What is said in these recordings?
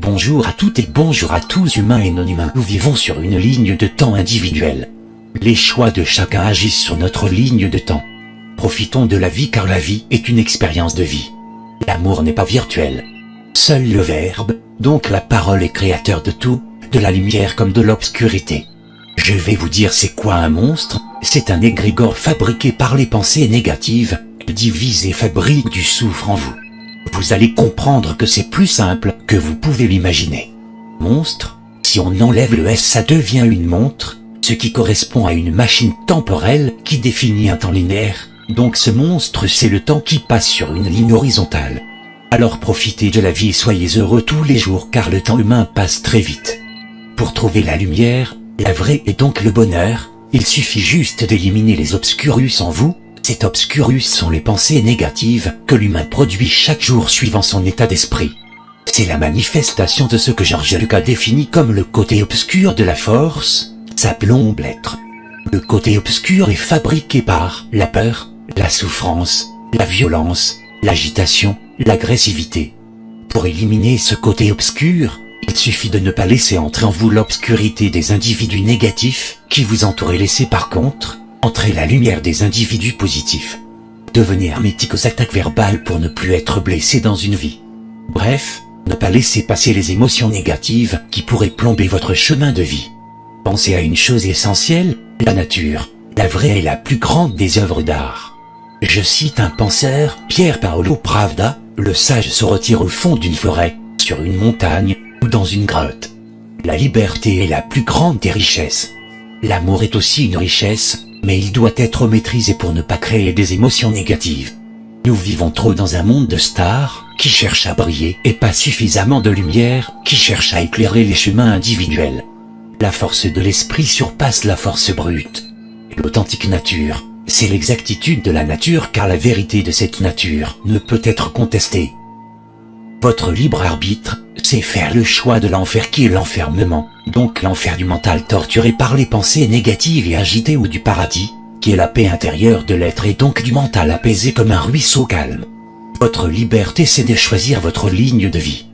Bonjour à toutes et bonjour à tous, humains et non-humains. Nous vivons sur une ligne de temps individuelle. Les choix de chacun agissent sur notre ligne de temps. Profitons de la vie car la vie est une expérience de vie. L'amour n'est pas virtuel. Seul le Verbe, donc la parole, est créateur de tout, de la lumière comme de l'obscurité. Je vais vous dire c'est quoi un monstre. C'est un égrégore fabriqué par les pensées négatives, qui divise et fabrique du soufre en vous. Vous allez comprendre que c'est plus simple que vous pouvez l'imaginer. Monstre, si on enlève le S, ça devient une montre, ce qui correspond à une machine temporelle qui définit un temps linéaire. Donc ce monstre, c'est le temps qui passe sur une ligne horizontale. Alors profitez de la vie et soyez heureux tous les jours car le temps humain passe très vite. Pour trouver la lumière, la vraie et donc le bonheur, il suffit juste d'éliminer les obscurus en vous. Ces obscurus sont les pensées négatives que l'humain produit chaque jour suivant son état d'esprit. C'est la manifestation de ce que George Lucas définit comme le côté obscur de la force, sa plombe l'être. Le côté obscur est fabriqué par la peur, la souffrance, la violence, l'agitation, l'agressivité. Pour éliminer ce côté obscur, il suffit de ne pas laisser entrer en vous l'obscurité des individus négatifs qui vous entourent et laisser par contre entrer la lumière des individus positifs. Devenez hermétique aux attaques verbales pour ne plus être blessé dans une vie. Bref, ne pas laisser passer les émotions négatives qui pourraient plomber votre chemin de vie. Pensez à une chose essentielle, la nature, la vraie et la plus grande des œuvres d'art. Je cite un penseur, Pier Paolo Pravda, le sage se retire au fond d'une forêt, sur une montagne, ou dans une grotte. La liberté est la plus grande des richesses. L'amour est aussi une richesse, mais il doit être maîtrisé pour ne pas créer des émotions négatives. Nous vivons trop dans un monde de stars, qui cherchent à briller, et pas suffisamment de lumière, qui cherchent à éclairer les chemins individuels. La force de l'esprit surpasse la force brute. L'authentique nature, c'est l'exactitude de la nature car la vérité de cette nature ne peut être contestée. Votre libre arbitre, c'est faire le choix de l'enfer qui est l'enfermement, donc l'enfer du mental torturé par les pensées négatives et agitées, ou du paradis, qui est la paix intérieure de l'être et donc du mental apaisé comme un ruisseau calme. Votre liberté, c'est de choisir votre ligne de vie.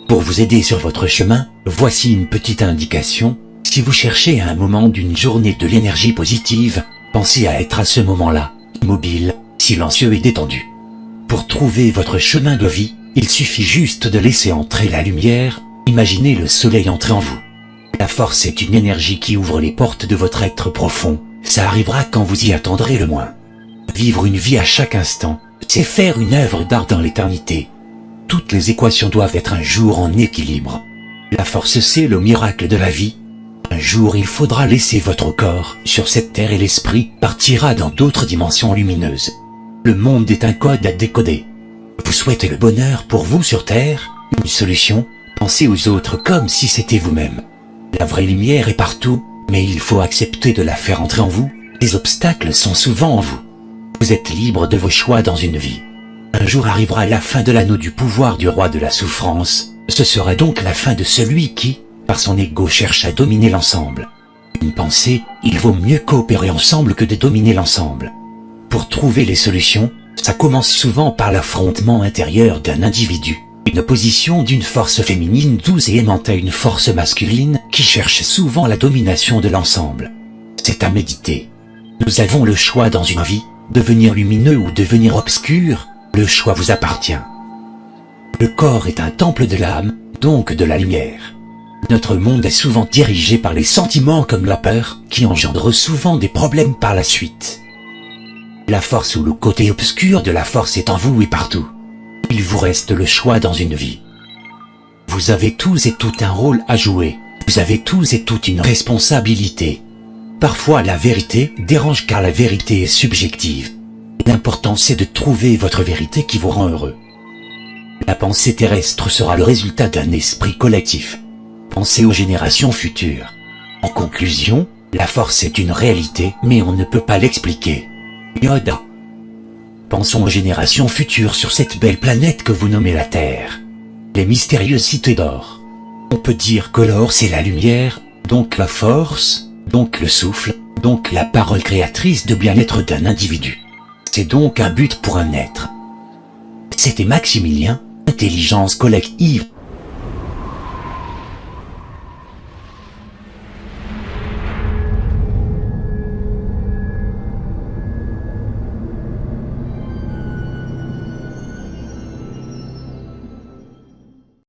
Pour vous aider sur votre chemin, voici une petite indication. Si vous cherchez à un moment d'une journée de l'énergie positive, pensez à être à ce moment-là, immobile, silencieux et détendu. Pour trouver votre chemin de vie, il suffit juste de laisser entrer la lumière, imaginez le soleil entrer en vous. La force est une énergie qui ouvre les portes de votre être profond, ça arrivera quand vous y attendrez le moins. Vivre une vie à chaque instant, c'est faire une œuvre d'art dans l'éternité. Toutes les équations doivent être un jour en équilibre. La force, c'est le miracle de la vie. Un jour il faudra laisser votre corps sur cette terre et l'esprit partira dans d'autres dimensions lumineuses. Le monde est un code à décoder. Vous souhaitez le bonheur pour vous sur terre, une solution, pensez aux autres comme si c'était vous-même. La vraie lumière est partout, mais il faut accepter de la faire entrer en vous, les obstacles sont souvent en vous. Vous êtes libre de vos choix dans une vie. Un jour arrivera la fin de l'anneau du pouvoir du roi de la souffrance, ce sera donc la fin de celui qui, par son ego, cherche à dominer l'ensemble. Une pensée, il vaut mieux coopérer ensemble que de dominer l'ensemble. Pour trouver les solutions, ça commence souvent par l'affrontement intérieur d'un individu, une opposition d'une force féminine douce et aimante à une force masculine qui cherche souvent la domination de l'ensemble. C'est à méditer. Nous avons le choix dans une vie, devenir lumineux ou devenir obscur, le choix vous appartient. Le corps est un temple de l'âme, donc de la lumière. Notre monde est souvent dirigé par les sentiments comme la peur, qui engendrent souvent des problèmes par la suite. La force ou le côté obscur de la force est en vous et partout. Il vous reste le choix dans une vie. Vous avez tous et toutes un rôle à jouer. Vous avez tous et toutes une responsabilité. Parfois la vérité dérange car la vérité est subjective. L'important c'est de trouver votre vérité qui vous rend heureux. La pensée terrestre sera le résultat d'un esprit collectif. Pensez aux générations futures. En conclusion, la force est une réalité mais on ne peut pas l'expliquer. Yoda. Pensons aux générations futures sur cette belle planète que vous nommez la Terre. Les mystérieuses cités d'or. On peut dire que l'or c'est la lumière, donc la force, donc le souffle, donc la parole créatrice de bien-être d'un individu. C'est donc un but pour un être. C'était Maximilien, Intelligence collective.